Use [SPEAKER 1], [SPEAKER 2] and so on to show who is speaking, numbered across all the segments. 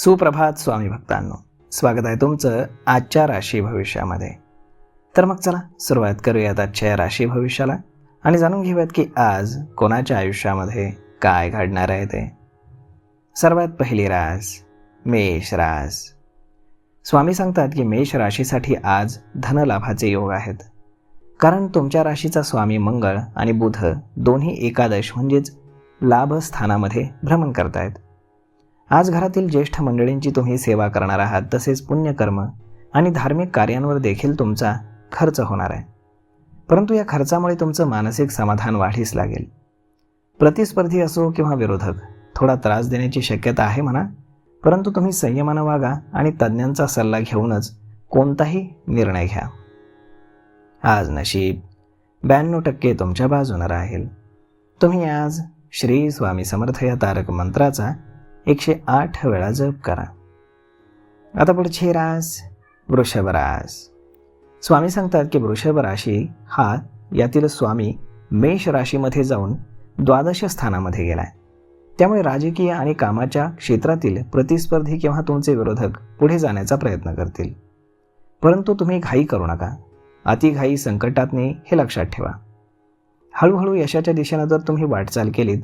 [SPEAKER 1] सुप्रभात स्वामी भक्तांनो, स्वागत आहे तुमचं आजच्या राशी भविष्यामध्ये. तर मग चला सुरुवात करूयात आजच्या राशी भविष्याला आणि जाणून घेऊयात की आज कोणाच्या आयुष्यामध्ये काय घडणार आहे ते. सर्वात पहिली रास मेष रास. स्वामी सांगतात की मेष राशीसाठी आज धनलाभाचे योग आहेत, कारण तुमच्या राशीचा स्वामी मंगळ आणि बुध दोन्ही एकादश म्हणजेच लाभ स्थानामध्ये भ्रमण करतायत. आज घरातील ज्येष्ठ मंडळींची तुम्ही सेवा करणार आहात, तसेच पुण्यकर्म आणि धार्मिक कार्यांवर देखील तुमचा खर्च होणार आहे. परंतु या खर्चामुळे तुमचं मानसिक समाधान वाढीस लागेल. प्रतिस्पर्धी असो किंवा विरोधक थोडा त्रास देण्याची शक्यता आहे म्हणा, परंतु तुम्ही संयमानं वागा आणि तज्ज्ञांचा सल्ला घेऊनच कोणताही निर्णय घ्या. आज नशीब 92% तुमच्या बाजूने राहील. तुम्ही आज श्री स्वामी समर्थ या तारक मंत्राचा 108 वेळा जप करा. आता पुढची रास वृषभ रास. स्वामी सांगतात की वृषभ राशी हा यातील स्वामी मेष राशीमध्ये जाऊन द्वादश स्थानामध्ये गेलाय. त्यामुळे राजकीय आणि कामाच्या क्षेत्रातील प्रतिस्पर्धी किंवा तुमचे विरोधक पुढे जाण्याचा प्रयत्न करतील. परंतु तुम्ही घाई करू नका. अतिघाई संकटात नेई हे लक्षात ठेवा. हळूहळू यशाच्या दिशेनं जर तुम्ही वाटचाल केलीत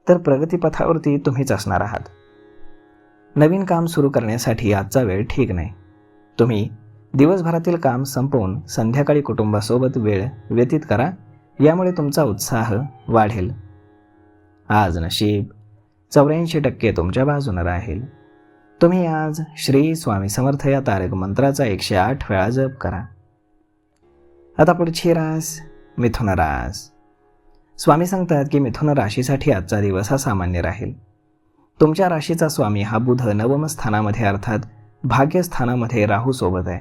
[SPEAKER 1] तर प्रगतीपथावरती तुम्हीच असणार आहात. नवीन काम सुरू करण्यासाठी आजचा वेळ ठीक नाही. तुम्ही दिवसभरातील काम संपवून संध्याकाळी कुटुंबासोबत वेळ व्यतीत करा, यामुळे तुमचा उत्साह वाढेल. आज नशीब 84% तुमच्या बाजूने राहील. तुम्ही आज श्री स्वामी समर्थ या तारक मंत्राचा 108 वेळा जप करा. आता पुढची रास मिथुन रास. स्वामी सांगतात की मिथुन राशीसाठी आजचा दिवस हा सामान्य राहील. तुमच्या राशीचा स्वामी हा बुध नवम स्थानामध्ये अर्थात भाग्यस्थानामध्ये राहू सोबत आहे.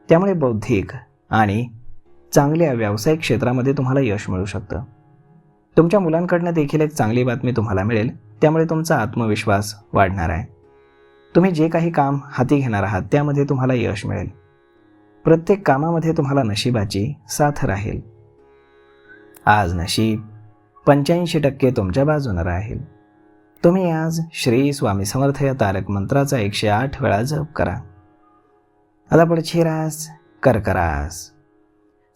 [SPEAKER 1] त्यामुळे बौद्धिक आणि चांगल्या व्यावसायिक क्षेत्रामध्ये तुम्हाला यश मिळू शकतं. तुमच्या मुलांकडनं देखील एक चांगली बातमी तुम्हाला मिळेल, त्यामुळे तुमचा आत्मविश्वास वाढणार आहे. तुम्ही जे काही काम हाती घेणार आहात त्यामध्ये तुम्हाला यश मिळेल. प्रत्येक कामामध्ये तुम्हाला नशिबाची साथ राहील. आज नशीब 85% तुमच्या बाजूने राहील. तुम्ही आज श्री स्वामी समर्थ या तारक मंत्राचा 108 वेळा जप करा. आता पुढची रास कर्क रास.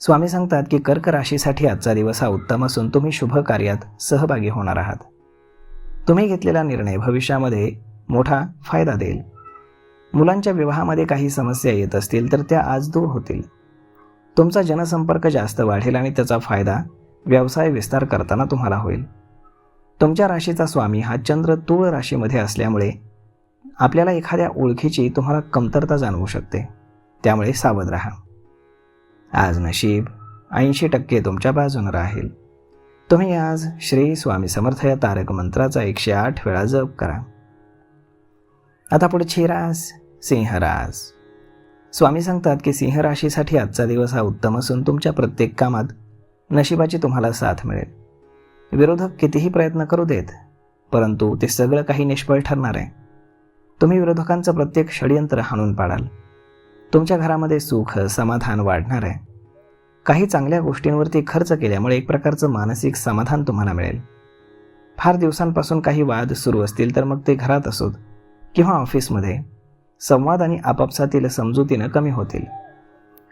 [SPEAKER 1] स्वामी सांगतात की कर्क राशीसाठी आजचा दिवस हा उत्तम असून तुम्ही शुभ कार्यात सहभागी होणार आहात. तुम्ही घेतलेला निर्णय भविष्यामध्ये मोठा फायदा देईल. मुलांच्या विवाहामध्ये काही समस्या येत असतील तर त्या आज दूर होतील. तुमचा जनसंपर्क जास्त वाढेल आणि त्याचा फायदा व्यवसाय विस्तार करताना तुम्हाला होईल. तुमच्या राशीचा स्वामी हा चंद्र तूळ राशीमध्ये असल्यामुळे आपल्याला एखाद्या ओळखीची तुम्हाला कमतरता जाणवू शकते, त्यामुळे सावध राहा. आज नशीब 80% तुमच्या बाजूने राहील. तुम्ही आज श्री स्वामी समर्थ या तारक मंत्राचा 108 वेळा जप करा. आता पुढची रास सिंह रास. स्वामी सांगतात की सिंह राशीसाठी आजचा दिवस हा उत्तम असून तुमच्या प्रत्येक कामात नशिबाची तुम्हाला साथ मिळेल. विरोधक कितीही प्रयत्न करू देत, परंतु ते सगळं काही निष्फळ ठरणार आहे. तुम्ही विरोधकांचं प्रत्येक षडयंत्र हाणून पाडाल. तुमच्या घरामध्ये सुख समाधान वाढणार आहे. काही चांगल्या गोष्टींवरती खर्च केल्यामुळे एक प्रकारचं मानसिक समाधान तुम्हाला मिळेल. फार दिवसांपासून काही वाद सुरू असतील तर मग ते घरात असोत किंवा ऑफिसमध्ये, संवाद आणि आपापसातील समजुतीनं कमी होतील.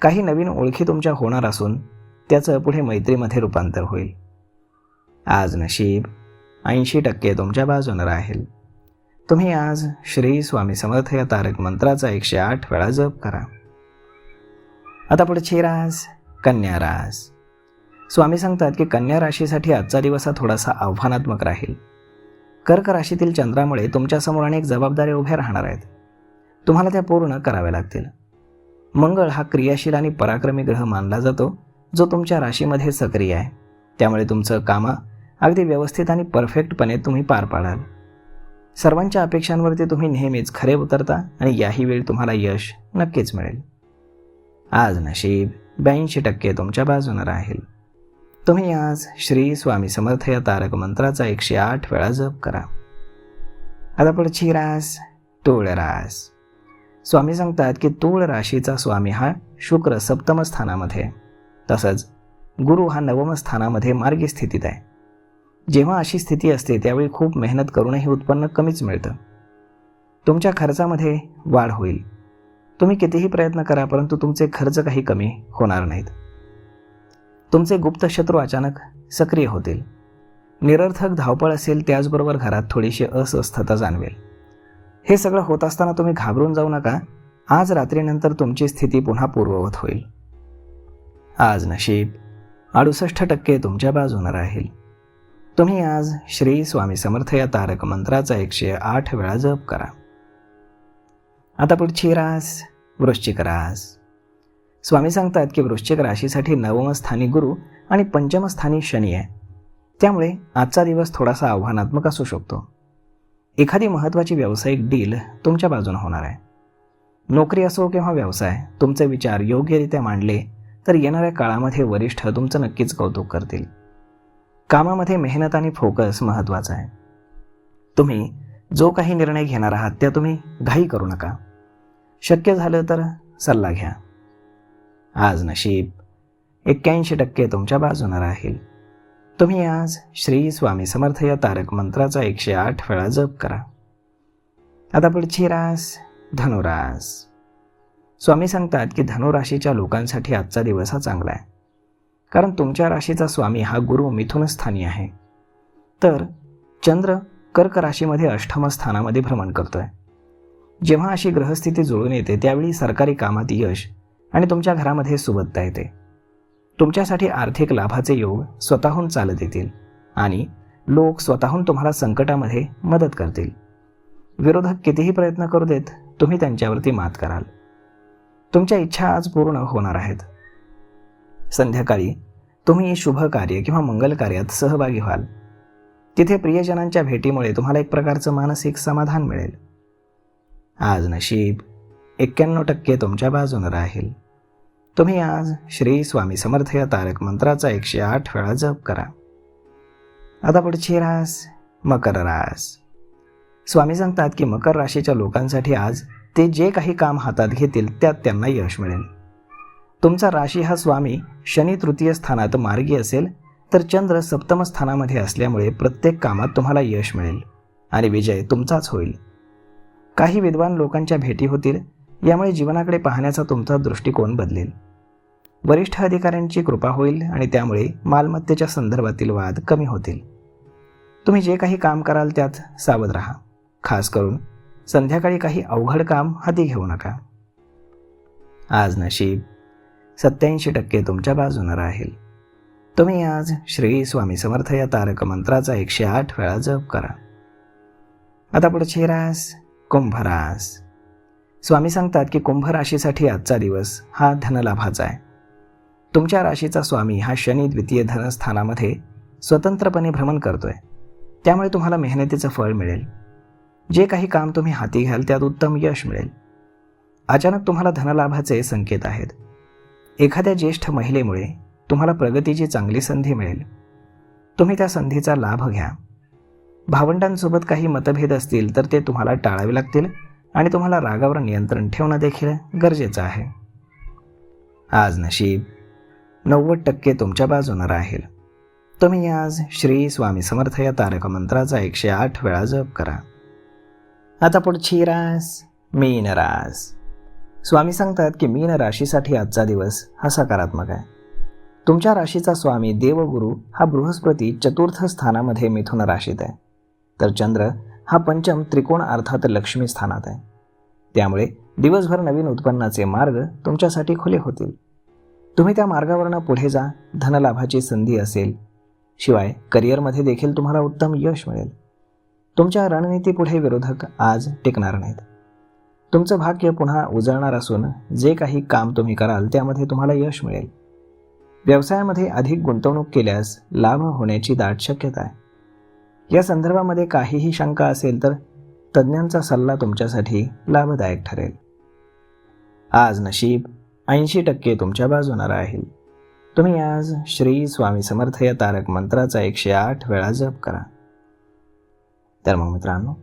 [SPEAKER 1] काही नवीन ओळखी तुमच्या होणार असून त्याचं पुढे मैत्रीमध्ये रूपांतर होईल. आज नशीब 80% तुमच्या बाजूने राहील. तुम्ही आज श्री स्वामी समर्थ या तारक मंत्राचा 108 वेळा जप करा. आता पुढची रास कन्या रास. स्वामी सांगतात की कन्या राशीसाठी आजचा दिवस हा थोडासा आव्हानात्मक राहील. कर्क राशीतील चंद्रामुळे तुमच्यासमोर अनेक जबाबदाऱ्या उभ्या राहणार आहेत. तुम्हाला त्या पूर्ण कराव्या लागतील. मंगळ हा क्रियाशील आणि पराक्रमी ग्रह मानला जातो, जो तुमच्या राशीमध्ये सक्रिय आहे. त्यामुळे तुमचं काम अगदी व्यवस्थित आणि परफेक्टपणे तुम्ही पार पाडाल. सर्वांच्या अपेक्षांवरती तुम्ही नेहमीच खरे उतरता आणि याही वेळी तुम्हाला यश नक्कीच मिळेल. आज नशीब 82% तुमच्या बाजूने राहील. तुम्ही आज श्री स्वामी समर्थ या तारक मंत्राचा 108 वेळा जप करा. आता पुढची रास तूळ रास. स्वामी सांगतात की तूळ राशीचा स्वामी हा शुक्र सप्तम स्थानामध्ये, तसंच गुरु हा नवम स्थानामध्ये मार्गी स्थितीत आहे. जेव्हा अशी स्थिती असते त्यावेळी खूप मेहनत करूनही उत्पन्न कमीच मिळतं. तुमच्या खर्चामध्ये वाढ होईल. तुम्ही कितीही प्रयत्न करा परंतु तुमचे खर्च काही कमी होणार नाहीत. तुमचे गुप्त शत्रू अचानक सक्रिय होतील. निरर्थक धावपळ असेल, त्याचबरोबर घरात थोडीशी अस्वस्थता जाणवेल. हे सगळं होत असताना तुम्ही घाबरून जाऊ नका. आज रात्रीनंतर तुमची स्थिती पुन्हा पूर्ववत होईल. आज नशीब 68% तुमच्या बाजूने राहील. तुम्ही आज श्री स्वामी समर्थ या तारक मंत्राचा 108 वेळा जप करा. आता पुढची रास वृश्चिक रास. स्वामी सांगतात की वृश्चिक राशीसाठी 9व स्थानी गुरु आणि 5म स्थानी शनी आहे. त्यामुळे आजचा दिवस थोडासा आव्हानात्मक असू शकतो. एखादी महत्त्वाची व्यावसायिक डील तुमच्या बाजूने होणार आहे. नोकरी असो किंवा व्यवसाय, तुमचे विचार योग्यरित्या मांडले तर येणाऱ्या काळामध्ये वरिष्ठ तुमचं नक्कीच कौतुक करतील. कामामध्ये मेहनत आणि फोकस महत्त्वाचा आहे. तुम्ही जो काही निर्णय घेणार आहात त्या तुम्ही घाई करू नका. शक्य झालं तर सल्ला घ्या. आज नशीब 81% तुमच्या बाजूने राहील. तुम्ही आज श्री स्वामी समर्थ या तारक मंत्राचा 108 वेळा जप करा. आता पुढची रास धनुरास. स्वामी सांगतात की धनुराशीच्या लोकांसाठी आजचा दिवस हा चांगला आहे. कारण तुमच्या राशीचा स्वामी हा गुरु मिथुन स्थानी आहे. तर चंद्र कर्क राशीमध्ये 8म स्थानामध्ये भ्रमण करतोय. जेव्हा अशी ग्रहस्थिती जुळून येते त्यावेळी सरकारी कामात यश आणि तुमच्या घरामध्ये सुबत्ता येते. तुमच्यासाठी आर्थिक लाभाचे योग स्वतःहून चालत येतील आणि लोक स्वतःहून तुम्हाला संकटामध्ये मदत करतील. विरोधक कितीही प्रयत्न करू देत, तुम्ही त्यांच्यावरती मात कराल. तुमच्या इच्छा आज पूर्ण होणार आहेत. संध्याकाळी तुम्ही शुभ कार्य किंवा मंगल कार्यात सहभागी व्हाल. तिथे प्रियजनांच्या भेटीमुळे तुम्हाला एक प्रकारचं मानसिक समाधान मिळेल. आज नशीब 91% तुमच्या बाजूने राहील. तुम्ही आज श्री स्वामी समर्थ या तारक मंत्राचा 108 वेळा जप करा. आता पुढची रास मकर रास. स्वामी सांगतात की मकर राशीच्या लोकांसाठी आज ते जे काही काम हातात घेतील त्यात त्यांना यश मिळेल. तुमचा राशी हा स्वामी शनी 3य स्थानात मार्गी असेल तर चंद्र 7म स्थानामध्ये असल्यामुळे प्रत्येक कामात तुम्हाला यश मिळेल आणि विजय तुमचाच होईल. काही विद्वान लोकांच्या भेटी होतील. यामुळे जीवनाकडे पाहण्याचा तुमचा दृष्टिकोन बदलेल. वरिष्ठ अधिकाऱ्यांची कृपा होईल आणि त्यामुळे मालमत्तेच्या संदर्भातील वाद कमी होतील. तुम्ही जे काही काम कराल त्यात सावध राहा. खास करून संध्याकाळी काही अवघड काम हाती घेऊ नका. आज नशीब 87% तुमच्या बाजूने राहील. तुम्ही आज श्री स्वामी समर्थ या तारक मंत्राचा 108 वेळा जप करा. आता पुढची रास कुंभ रास. स्वामी सांगतात की कुंभ राशीसाठी आजचा दिवस हा धनलाभाचा आहे. तुमच्या राशीचा स्वामी हा शनी 2य धनस्थानामध्ये स्वतंत्रपणे भ्रमण करतोय. त्यामुळे तुम्हाला मेहनतीचं फळ मिळेल. जे काही काम तुम्ही हाती घ्याल त्यात उत्तम यश मिळेल. अचानक तुम्हाला धनलाभाचे संकेत आहेत. एखाद्या ज्येष्ठ महिलेमुळे तुम्हाला प्रगतीची चांगली संधी मिळेल. तुम्ही त्या संधीचा लाभ घ्या. भावंडांसोबत काही मतभेद असतील तर ते तुम्हाला टाळावे लागतील आणि तुम्हाला रागावर नियंत्रण ठेवणं देखील गरजेचं आहे. आज नशीब 90% तुमच्या बाजूने राहील. तुम्ही आज श्री स्वामी समर्थ या तारक मंत्राचा 108 वेळा जप करा. आता पुढची रास मीन रास. स्वामी सांगतात की मीन राशीसाठी आजचा दिवस हा सकारात्मक आहे. तुमच्या राशीचा स्वामी देवगुरु हा बृहस्पती 4थ स्थानामध्ये मिथुन राशीत आहे. तर चंद्र हा 5म त्रिकोण अर्थात लक्ष्मी स्थानात आहे. त्यामुळे दिवसभर नवीन उत्पन्नाचे मार्ग तुमच्यासाठी खुले होतील. तुम्ही त्या मार्गावरनं पुढे जा. धनलाभाची संधी असेल. शिवाय करिअरमध्ये देखील तुम्हाला उत्तम यश मिळेल. तुमच्या रणनीतीपुढे विरोधक आज टिकणार नाहीत. तुमचं भाग्य पुन्हा उजळणार असून जे काही काम तुम्ही कराल त्यामध्ये तुम्हाला यश मिळेल. व्यवसायामध्ये अधिक गुंतवणूक केल्यास लाभ होण्याची दाट शक्यता आहे. या संदर्भामध्ये काहीही शंका असेल तर तज्ज्ञांचा सल्ला तुमच्यासाठी लाभदायक ठरेल. आज नशीब 80% तुमच्या बाजूने राहील. तुम्ही आज श्री स्वामी समर्थ या तारक मंत्राचा 108 वेळा जप करा. तर मग मित्रांनो,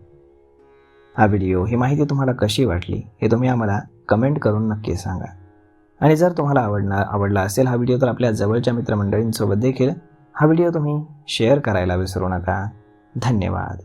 [SPEAKER 1] हा व्हिडिओ, ही माहिती तुम्हाला कशी वाटली हे तुम्ही आम्हाला कमेंट करून नक्की सांगा. आणि जर तुम्हाला आवडला असेल हा व्हिडिओ तर आपल्या जवळच्या मित्रमंडळींसोबत देखील हा व्हिडिओ तुम्ही शेअर करायला विसरू नका. धन्यवाद.